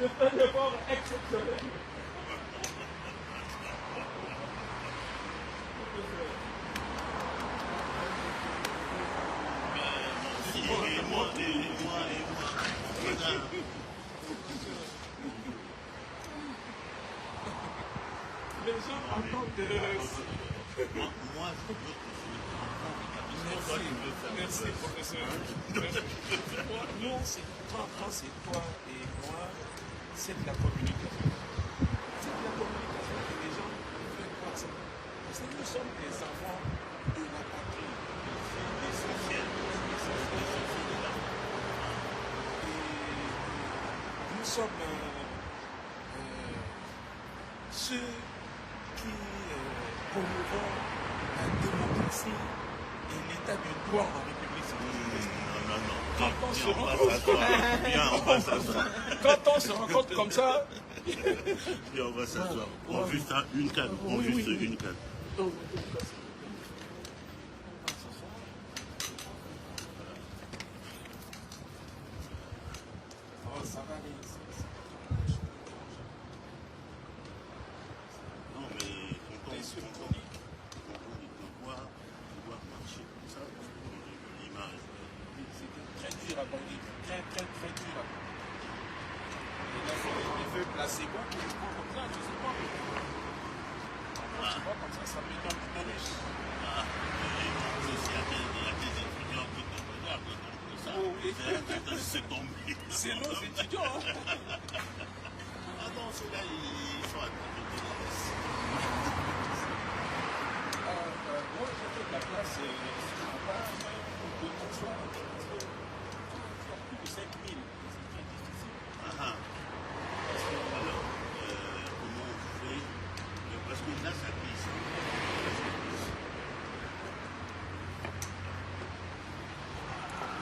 Je fais un effort exceptionnel. Les gens entendent de... Moi, je veux que Merci, professeur. Nous, c'est quand c'est toi et moi, c'est de la communication. C'est de la communication que les gens veulent voir ça. Parce que nous sommes des enfants de la patrie. Et nous sommes ceux qui promouvons la démocratie et l'état de droit en République sénégalaise. Quand on se rencontre comme ça, et on va s'asseoir. On juste une canne. On juste une canne. Ça va aller. Non, mais quand on doit marcher comme ça, l'image. C'était très dur à conduire. Très dur à conduire. Il a fait des feux placebo pour le prendre comme ça, je sais pas. Tu vois, comme ça met un petit peu riche. Ah, il y a des étudiants qui te regardent comme ça. Oh, oui. C'est tombé. C'est nos étudiants. Hein. Ah non, ceux-là, ils sont à côté de la laisse. Moi, j'ai fait de la place sur ma part, de mon choix. Plus de 5 000, c'est très difficile. Alors, comment on fait? Parce que là, ça glisse.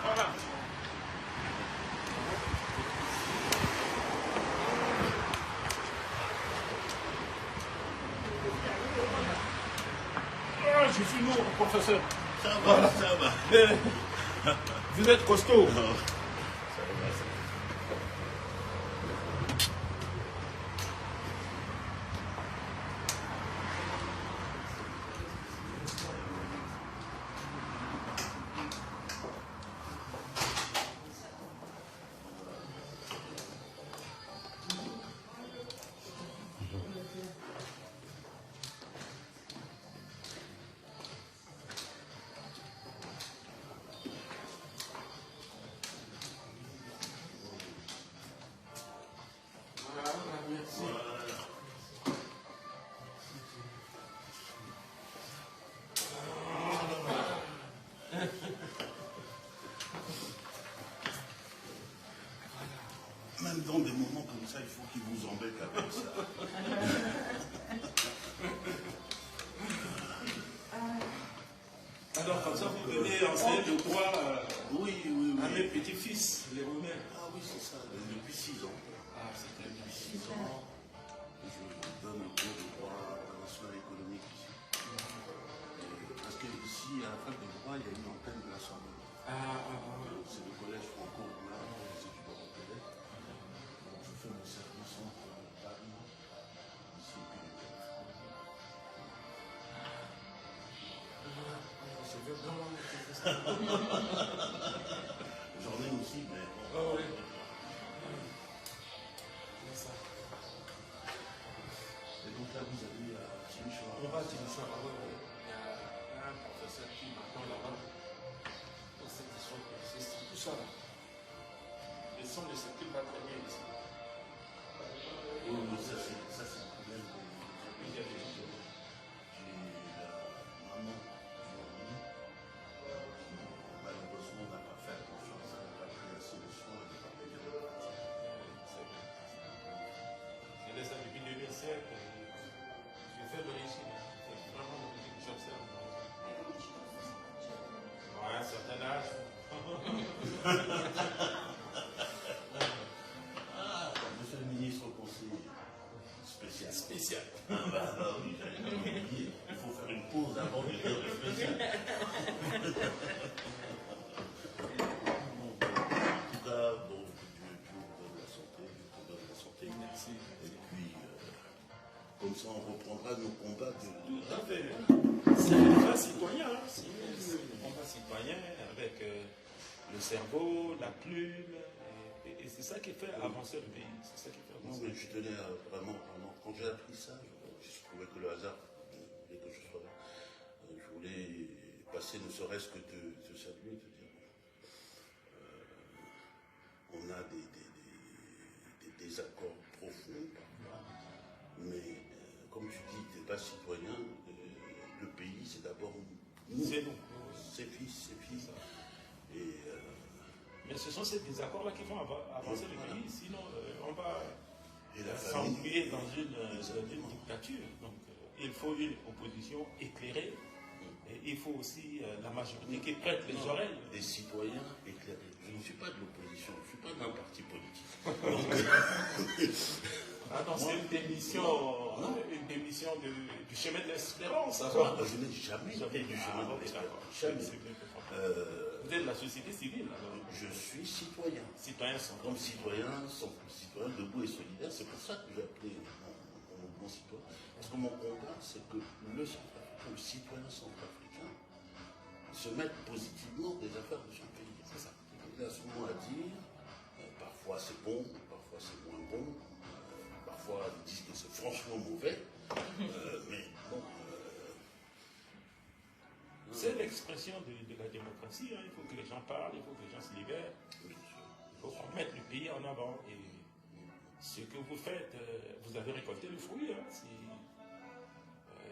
Voilà. Je suis lourd, professeur. Ça va, ça va. Vous êtes costaud. Même dans des moments comme ça, il faut qu'ils vous embêtent avec ça. Alors, comme ça, vous venez enseigner le droit Oui. à mes petits-fils, les Romains. Ah oui, c'est ça, depuis 6 ans. Ah, c'est très bien. Depuis 6 ans, je donne un cours de droit international économique ici. Parce que ici, à la fac de droit, il y a une antenne de l'Assemblée. C'est le collège franco-roumain, les étudiants au Québec. Donc, je fais mon service entre Paris, ici, et puis les J'en ai aussi, mais bon. Oh, oui. Et donc là, vous allez à Timisoara. On va à Timisoara. Il y a un professeur qui m'attend là-bas. C'est tout ça là. Le son ne circule pas très bien ici. Oui, ça c'est le problème. Il y a des gens qui J'ai la maman qui malheureusement n'a pas fait confiance, elle n'a pas pris assez de soins, elle n'a pas payé de pratique. je laisse ça depuis 2007. Je fais le ici. C'est vraiment le musique que j'observe. À un certain âge. Monsieur le ministre au conseil spécial. Spécial. Ah bah oui, j'allais oublier. Il faut faire une pause avant de dire le spécial. En tout cas, bon, Dieu vous donne la santé, Dieu vous donne la santé. Comme ça, on reprendra nos combats de... Tout à fait. C'est un combat citoyen, hein. C'est un combat citoyen avec le cerveau, la plume, et c'est ça qui fait avancer le pays. C'est ça qui fait avancer. Non, mais je tenais à vraiment, quand j'ai appris ça, je trouvais que le hasard voulait que je sois là. Je voulais passer ne serait-ce que te saluer, te dire, on a des désaccords profonds parfois, mais comme tu dis, tu n'es pas citoyen, le pays c'est d'abord nous, c'est nous, ses fils, ses filles. Et, mais ce sont ces désaccords-là qui font avancer le pays, sinon on va s'ennuyer dans une dictature. Donc il faut une opposition éclairée. Et il faut aussi la majorité qui prête les oreilles. Des citoyens éclairés. Je ne suis pas de l'opposition, je ne suis pas d'un parti politique. Ah non, c'est une démission du chemin de l'espérance. Je n'ai jamais été du chemin de l'espérance. Jamais. Vous êtes de la société civile alors. Je suis citoyen. Citoyen sans comme citoyen debout et solidaire. C'est pour ça que j'ai appelé mon mouvement citoyen. Parce que mon combat, c'est que le citoyen centrafricain se mette positivement des affaires de son pays. C'est ça. Il a souvent à dire, parfois c'est bon, parfois c'est moins bon, parfois ils disent que c'est franchement mauvais, mais bon... c'est l'expression de la démocratie, hein. Il faut que les gens parlent, il faut que les gens se libèrent, il faut qu'on mette le pays en avant. Et ce que vous faites, vous avez récolté le fruit. Hein.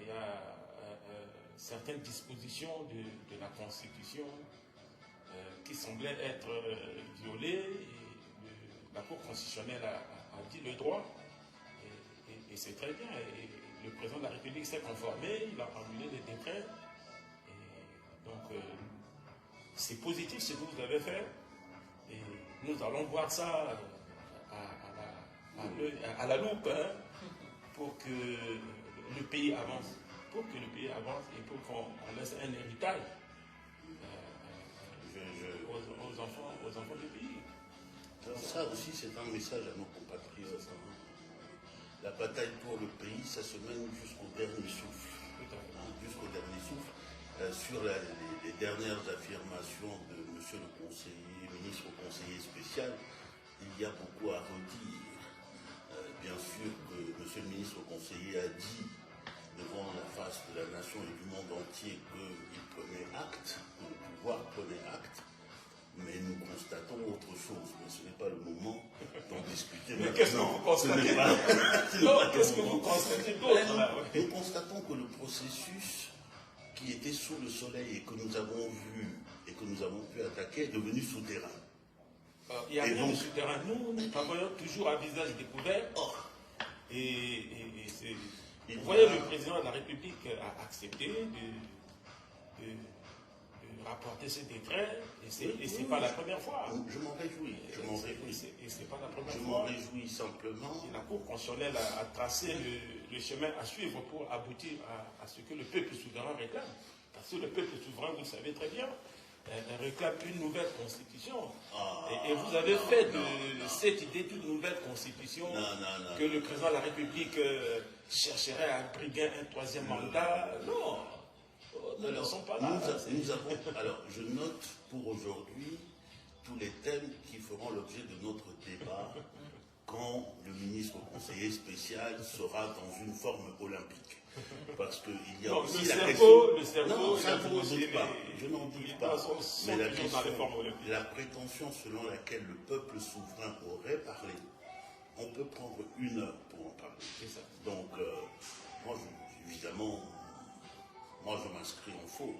Il y a certaines dispositions de la Constitution qui semblaient être violées, et la Cour constitutionnelle a dit le droit, et c'est très bien. Et le président de la République s'est conformé, il a annulé les décrets. Donc, c'est positif ce que vous avez fait, et nous allons voir ça à la loupe, hein, pour que le pays avance. Pour que le pays avance et pour qu'on laisse un héritage aux enfants du pays. Alors ça aussi, c'est un message à nos compatriotes. La bataille pour le pays, ça se mène jusqu'au dernier souffle. Jusqu'au dernier souffle. Sur les dernières affirmations de M. le ministre conseiller spécial, il y a beaucoup à redire. Bien sûr que M. le ministre conseiller a dit devant la face de la nation et du monde entier qu'il prenait acte, que le pouvoir prenait acte, mais nous constatons autre chose. Mais ce n'est pas le moment d'en discuter. Mais qu'est-ce que vous constatez? Qu'est-ce que vous constatez d'autre? Nous constatons que le processus qui était sous le soleil et que nous avons vu et que nous avons pu attaquer est devenu souterrain. Il y a rien de souterrain. Nous travaillons toujours à visage découvert. Vous voyez, le président de la République a accepté de rapporter ce décret, et c'est pas la première fois. Je m'en réjouis. Et c'est pas la première fois. Je m'en réjouis simplement. Et la Cour constitutionnelle a tracé le chemin à suivre pour aboutir à ce que le peuple souverain réclame. Parce que le peuple souverain, vous le savez très bien, réclame une nouvelle constitution. Et vous avez fait de cette idée d'une nouvelle constitution que le président de la République chercherait à briguer un troisième mandat. Non, nous ne sommes pas là. Alors, je note pour aujourd'hui tous les thèmes qui feront l'objet de notre débat quand le ministre conseiller spécial sera dans une forme olympique. Parce qu'il y a aussi la question... Non, ça je n'en doute pas. Je n'en doute pas. Mais la prétention selon laquelle le peuple souverain aurait parlé, on peut prendre 1 heure pour en parler. Donc, évidemment, je m'inscris en faux.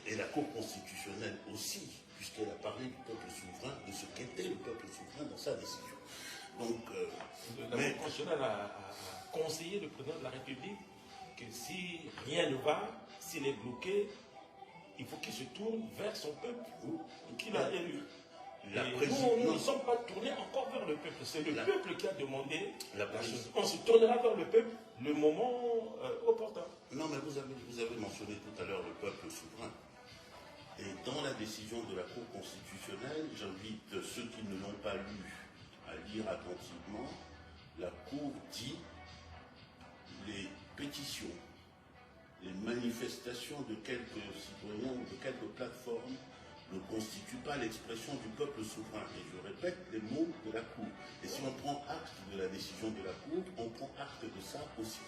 Et la Cour constitutionnelle aussi, puisqu'elle a parlé du peuple souverain, de ce qu'était le peuple souverain dans sa décision. Donc, la Cour constitutionnelle a conseillé le président de la République que si rien ne va, s'il est bloqué, il faut qu'il se tourne vers son peuple qu'il a élu. Nous ne sommes pas tournés encore vers le peuple. C'est le peuple qui a demandé la chose. On se tournera vers le peuple le moment opportun. Non, mais vous avez mentionné tout à l'heure le peuple souverain. Et dans la décision de la Cour constitutionnelle, j'invite ceux qui ne l'ont pas lu à lire attentivement. La Cour dit pétitions, les manifestations de quelques citoyens ou de quelques plateformes ne constituent pas l'expression du peuple souverain. Et je répète les mots de la Cour. Et si on prend acte de la décision de la Cour, on prend acte de ça aussi.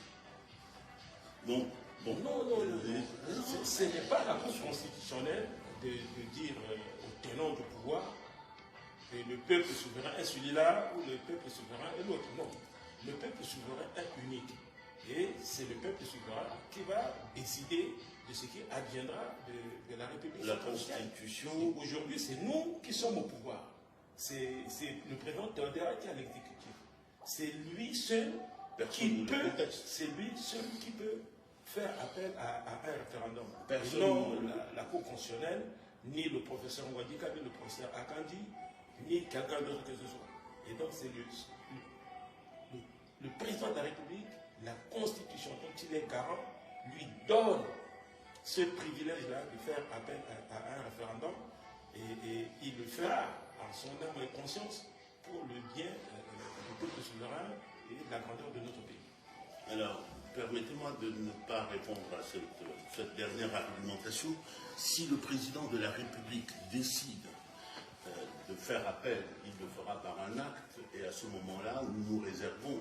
Donc, bon, non. Ce n'est pas la Cour constitutionnelle de dire au tenant du pouvoir que le peuple souverain est celui-là ou le peuple souverain est l'autre. Non. Le peuple souverain est unique. Et c'est le peuple souverain qui va décider de ce qui adviendra de la République. La Constitution. Aujourd'hui, c'est nous qui sommes au pouvoir. C'est le président Théodore qui a l'exécutif. C'est lui seul qui peut faire appel à un référendum. Non la Cour constitutionnelle, ni le professeur Ouadika, ni le professeur Akandi, ni quelqu'un d'autre que ce soit. Et donc c'est le président de la République, la Constitution dont il est garant, lui donne ce privilège-là de faire appel à un référendum et il le fera en son âme et conscience pour le bien du peuple souverain et de la grandeur de notre pays. Alors, permettez-moi de ne pas répondre à cette dernière argumentation. Si le président de la République décide de faire appel, il le fera par un acte, et à ce moment-là, nous nous réservons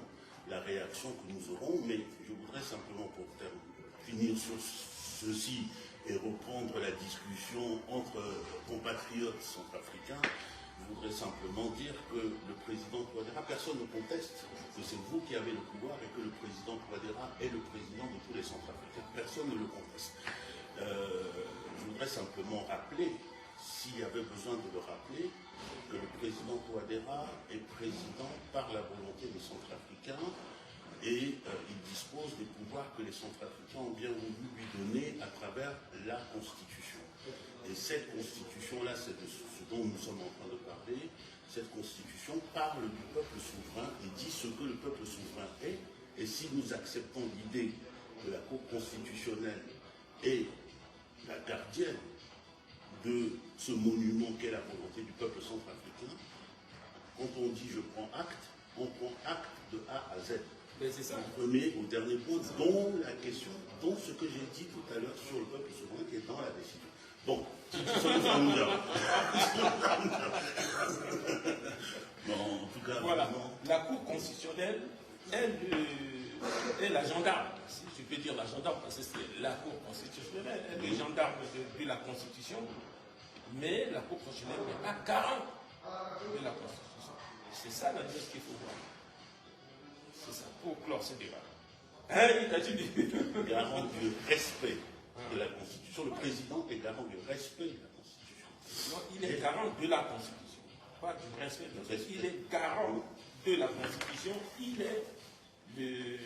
la réaction que nous aurons, mais je voudrais simplement, pour finir sur ceci et reprendre la discussion entre compatriotes centrafricains, je voudrais simplement dire que le président Touadéra, personne ne conteste que c'est vous qui avez le pouvoir et que le président Touadéra est le président de tous les Centrafricains. Personne ne le conteste. Je voudrais simplement rappeler, s'il y avait besoin de le rappeler, que le président Touadéra est président par la volonté des Centrafricains et il dispose des pouvoirs que les Centrafricains ont bien voulu lui donner à travers la Constitution. Et cette Constitution-là, c'est de ce dont nous sommes en train de parler. Cette Constitution parle du peuple souverain et dit ce que le peuple souverain est. Et si nous acceptons l'idée que la Cour constitutionnelle est la gardienne de ce monument qu'est la volonté du peuple centrafricain, quand on dit je prends acte, on prend acte de A à Z. C'est ça. Du premier au dernier point, dont la question, dont ce que j'ai dit tout à l'heure sur le peuple souverain qui est dans la décision. Bon, bon, en tout cas, voilà. La Cour constitutionnelle est la gendarme, si je peux dire la gendarme, parce que c'est la Cour constitutionnelle, elle est le gendarme de la Constitution, mais la Cour constitutionnelle n'est pas garante de la Constitution. C'est ça la chose qu'il faut voir. C'est ça, pour clore ce débat. Hein, il a dit garant du respect de la Constitution. Le président est garant du respect de la Constitution. Non, il est garant de la Constitution, pas du respect de la Constitution. Il est garant de la Constitution, il est le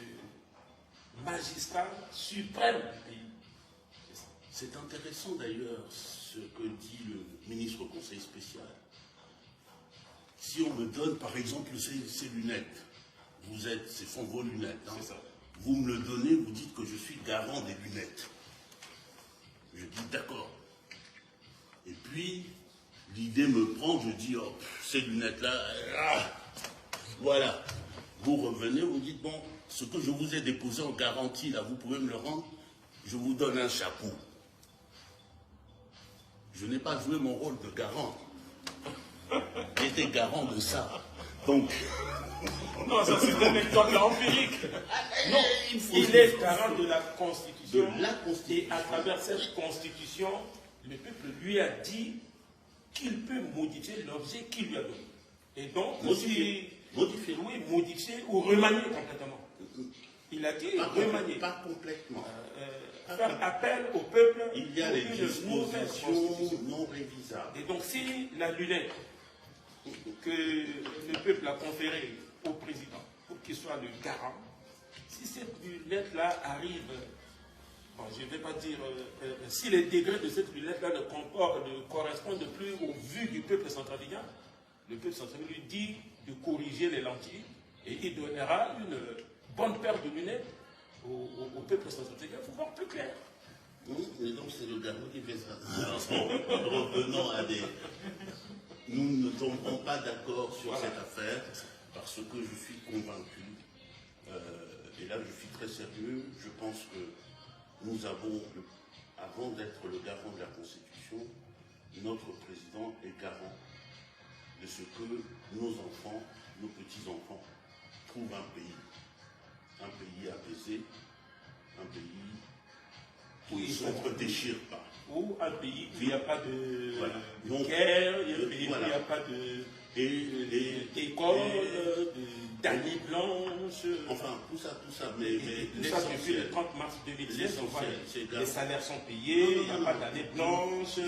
magistrat suprême du pays. C'est intéressant d'ailleurs ce que dit le ministre au Conseil spécial. Si on me donne par exemple ces lunettes, ce sont vos lunettes, hein, c'est ça. Vous me le donnez, vous dites que je suis garant des lunettes. Je dis d'accord. Et puis, l'idée me prend, je dis, oh, ces lunettes-là, voilà. Vous revenez, vous dites, bon, ce que je vous ai déposé en garantie, là, vous pouvez me le rendre, je vous donne un chapeau. Je n'ai pas joué mon rôle de garant. J'étais garant de ça. Donc... Non, ça c'est un exemple empirique. Non, il est garant de la Constitution. Et à travers cette Constitution, le peuple lui a dit qu'il peut modifier l'objet qu'il lui a donné. Et donc, modifier ou remanier complètement. Il a dit remanier. Pas complètement. Faire appel au peuple. Il y a les dispositions non révisables. Et donc, si la lunette que le peuple a conférée au président pour qu'il soit le garant, si cette lunette-là arrive, bon, je ne vais pas dire, si les degrés de cette lunette-là ne correspondent plus aux vues du peuple centrafricain, le peuple centrafricain lui dit de corriger les lentilles et il donnera une bonne paire de lunettes au peuple centrafricain pour voir plus clair. Oui, mais donc c'est le garant qui fait ça. Alors, revenons à des... Nous ne tomberons pas d'accord sur cette affaire parce que je suis convaincu et là je suis très sérieux, je pense que nous avons, avant d'être le garant de la Constitution, notre président est garant de ce que nos enfants, nos petits-enfants, trouvent un pays apaisé, un pays où ils ne se déchirent pas. Ou un pays où il n'y a pas de Donc, guerre, il y a un pays où il n'y a pas d'école, d'années blanches. Enfin, tout ça, mais tout ça depuis le 30 mars 2016, les salaires sont payés, il n'y a pas d'années blanches,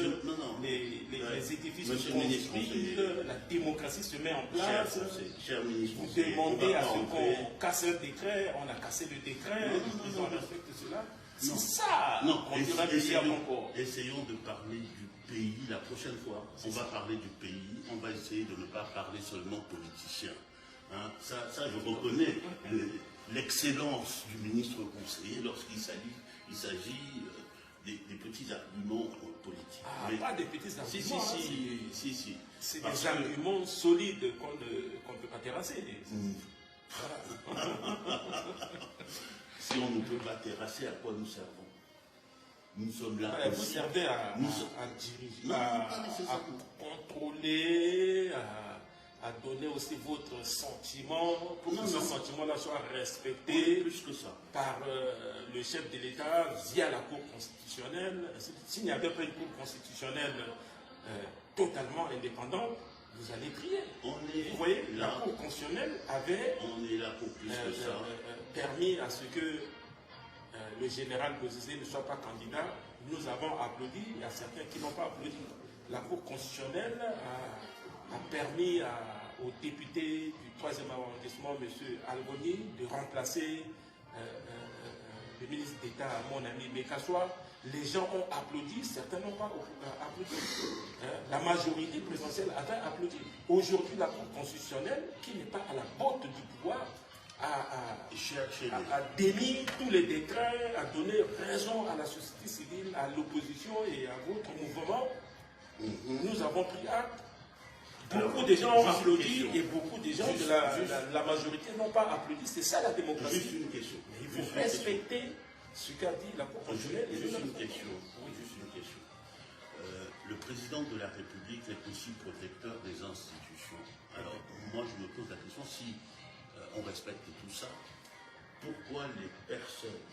les édifices sont construits, la démocratie se met en place. Vous demandez à ce qu'on casse un décret, on a cassé le décret, ils respectent cela. C'est ça qu'on dirait dire encore. Essayons de parler du pays. La prochaine fois, on va parler du pays. On va essayer de ne pas parler seulement politiciens. Hein, ça, je reconnais l'excellence du ministre conseiller lorsqu'il s'agit des petits arguments politiques. Ah, mais pas des petits arguments. Si. C'est des arguments solides qu'on ne peut pas terrasser. Si on ne peut pas terrasser, à quoi nous servons? Nous sommes là. Vous servez à diriger, à contrôler, à donner aussi votre sentiment, pour que ce sentiment-là soit respecté par le chef de l'État via la Cour constitutionnelle. S'il n'y avait pas une Cour constitutionnelle totalement indépendante, vous allez prier. Vous voyez, la Cour constitutionnelle avait permis à ce que le général Bozizé ne soit pas candidat. Nous avons applaudi, il y a certains qui n'ont pas applaudi. La Cour constitutionnelle a permis au député du 3e arrondissement, M. Algoni, de remplacer le ministre d'État, mon ami Bekassoua. Les gens ont applaudi, certains n'ont pas applaudi. La majorité présidentielle avait applaudi. Aujourd'hui, la Cour constitutionnelle, qui n'est pas à la botte du pouvoir, a démis tous les décrets, a donné raison à la société civile, à l'opposition et à votre mouvement. Nous avons pris acte. Beaucoup de gens ont applaudi et beaucoup de gens de la majorité n'ont pas applaudi. C'est ça la démocratie. Juste une question. Il faut respecter ce qu'a dit la Cour constitutionnelle. Juste une question. Le président de la République est aussi protecteur des institutions. Alors, moi, je me pose la question, si on respecte tout ça, pourquoi les personnes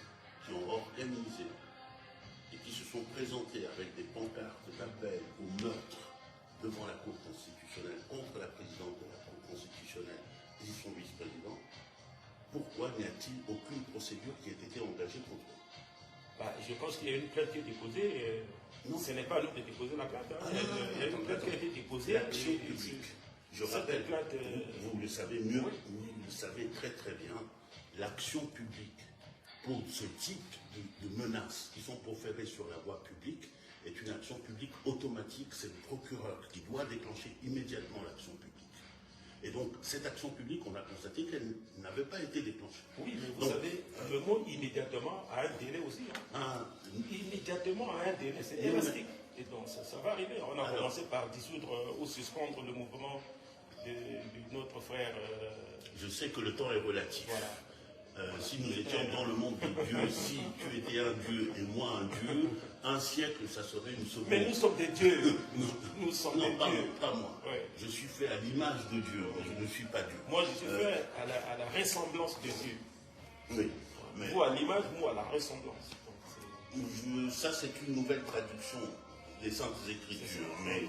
qui ont organisé et qui se sont présentées avec des pancartes d'appel au meurtre devant la Cour constitutionnelle, contre la présidente de la Cour constitutionnelle et son vice-président, pourquoi n'y a-t-il aucune procédure qui ait été engagée contre eux? Je pense qu'il y a une plainte qui est déposée. Non, ce n'est pas à nous de déposer la plainte. Il y a une plainte qui a été déposée. L'action publique. Je rappelle, vous le savez mieux, vous le savez très très bien, l'action publique pour ce type de menaces qui sont proférées sur la voie publique est une action publique automatique. C'est le procureur qui doit déclencher immédiatement l'action publique. Et donc, cette action publique, on a constaté qu'elle n'avait pas été déclenchée. Oui, mais vous savez, le mot immédiatement a un délai aussi. Immédiatement a un délai, c'est élastique. Et donc, ça va arriver. On a commencé par dissoudre ou suspendre le mouvement de notre frère. Je sais que le temps est relatif. Voilà. Si nous étions dans le monde de Dieu, si tu étais un Dieu et moi un Dieu, un siècle, ça serait une seconde. Mais nous sommes des dieux. Nous sommes des dieux. Pas moi. Ouais. Je suis fait à l'image de Dieu, mais je ne suis pas Dieu. Moi, je suis fait à la ressemblance de Dieu. Oui. Mais vous à l'image, moi à la ressemblance. Ça, c'est une nouvelle traduction des Saintes Écritures, mais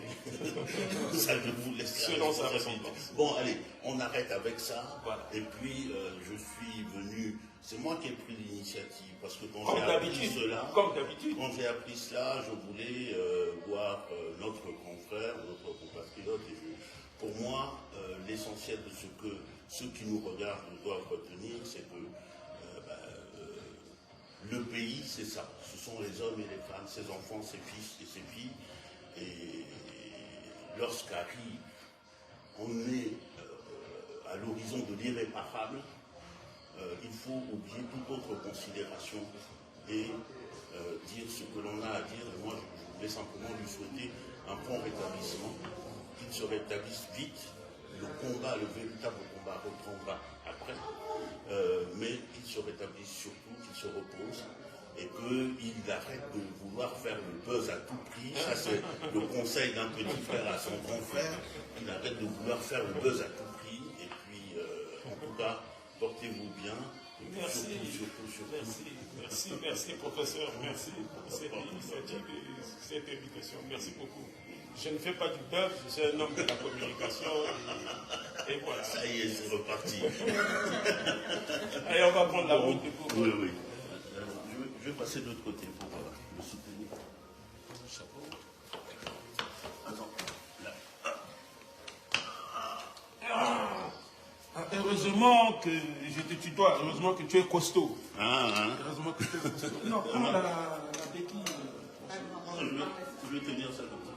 ça, je vous laisse selon sa ressemblance. Bon, allez, on arrête avec ça. Voilà. Et puis, je suis venu, c'est moi qui ai pris l'initiative, parce que quand j'ai appris cela, quand j'ai appris cela, je voulais voir notre confrère, notre compatriote. Et pour moi, l'essentiel de ce que ceux qui nous regardent doivent retenir, c'est que le pays, c'est ça. Ce sont les hommes et les femmes, ses enfants, ses fils et ses filles. Et lorsqu'arrive, on est à l'horizon de l'irréparable, il faut oublier toute autre considération et dire ce que l'on a à dire. Et moi, je voulais simplement lui souhaiter un prompt rétablissement, qu'il se rétablisse vite. Le combat, le véritable combat reprendra après, mais qu'il se rétablisse. se repose et qu'il arrête de vouloir faire le buzz à tout prix. Ça, c'est le conseil d'un petit frère à son grand frère. Il arrête de vouloir faire le buzz à tout prix. Et puis, en tout cas, portez-vous bien. Merci, merci, professeur. Merci pour cette invitation. Merci beaucoup. Je ne fais pas du buzz, je suis un homme de la communication. Et voilà. Ça y est, c'est reparti. Allez, on va prendre la route. Oui, oui. Je vais passer de l'autre côté pour le soutenir. Chapeau. Attends, là. Heureusement que je te tutoie, heureusement que tu es costaud. Heureusement que tu es costaud. Non, comment la béquille. Je vais tenir ça comme ça.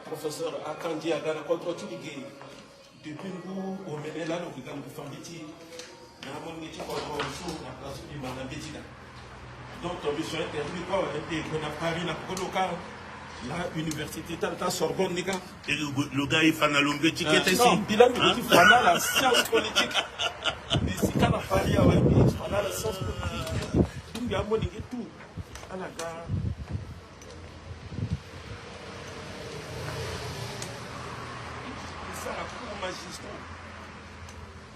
Professeur Akandi Agana contre Tuligé, depuis nous, au Ménéla, nous regardons le Fambiti, donc, on a interdit quoi? On a Paris, la université, la Sorbonne, les gars. Et le gars, il fait un longue étiquette ici. Non, il a mis la science politique. Mais si on a Paris, on a la science politique. Donc, il y a tout. À la gare. Magistrat.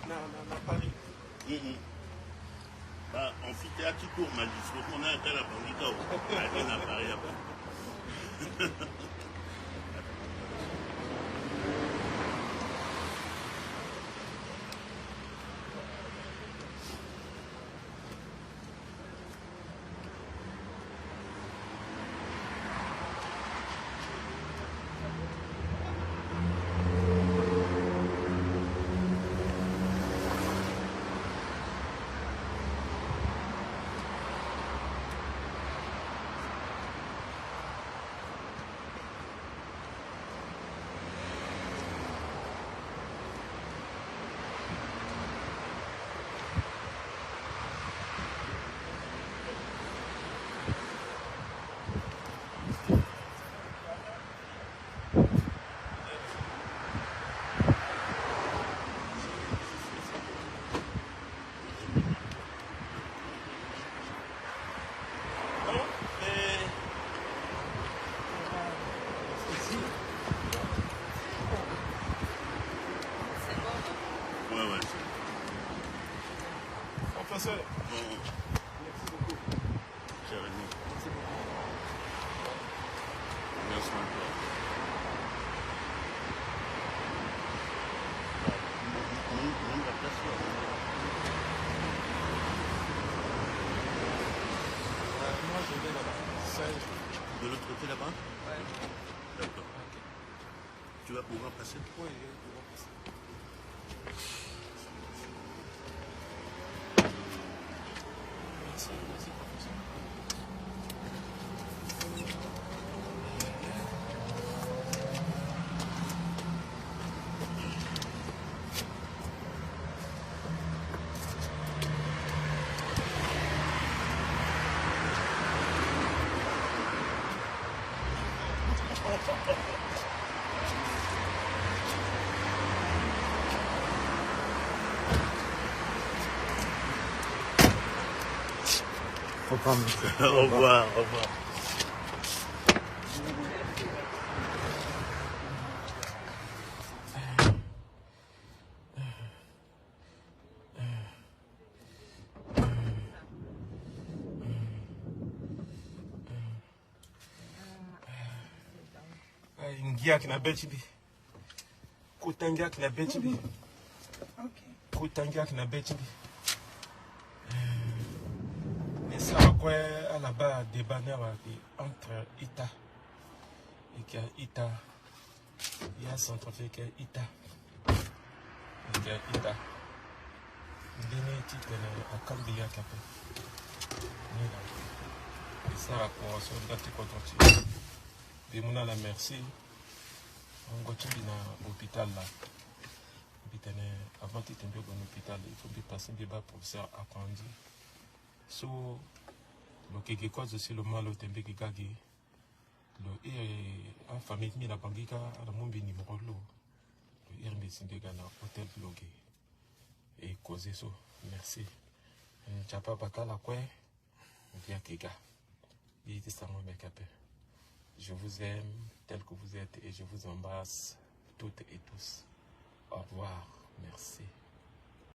Non, Paris. Bah, amphithéâtre court magistrat. On a un tel à Paris. À Paris après. Professeur. Merci beaucoup. Cher ami. Merci beaucoup. Merci encore. La place là. Moi, je vais là-bas. De l'autre côté là-bas? Ouais. D'accord. Okay. Tu vas pouvoir passer? Oui, je vais pouvoir passer. Merci, professeur. Au revoir, au revoir. Ngia kina Belchibi. Kutangia kina Belchibi. Kutangia kina Belchibi. Mais ça va quoi à la base des bannières entre Ita et qu'il y a Ita. Il y a centrafrique qui est Ita. Et qu'il y a Ita. Il est né titre à Cambia Capé. Et ça va pour se regarder contre lui. Et mon la merci. On continue dans l'hôpital là. Avant de tomber à l'hôpital, il faut passer un débat professeur apprenti. So, le Kegekos aussi, le mal au tembe Kegagi. Le en famille, la bangiga, à la mombi numéro l'eau. Le médecin de Ghana, hôtel blogué. Et causer ça. Merci. Chapa Bakala Kwe, via Kega. Il était ça, mon mec. Je vous aime tel que vous êtes et je vous embrasse toutes et tous. Au revoir. Merci.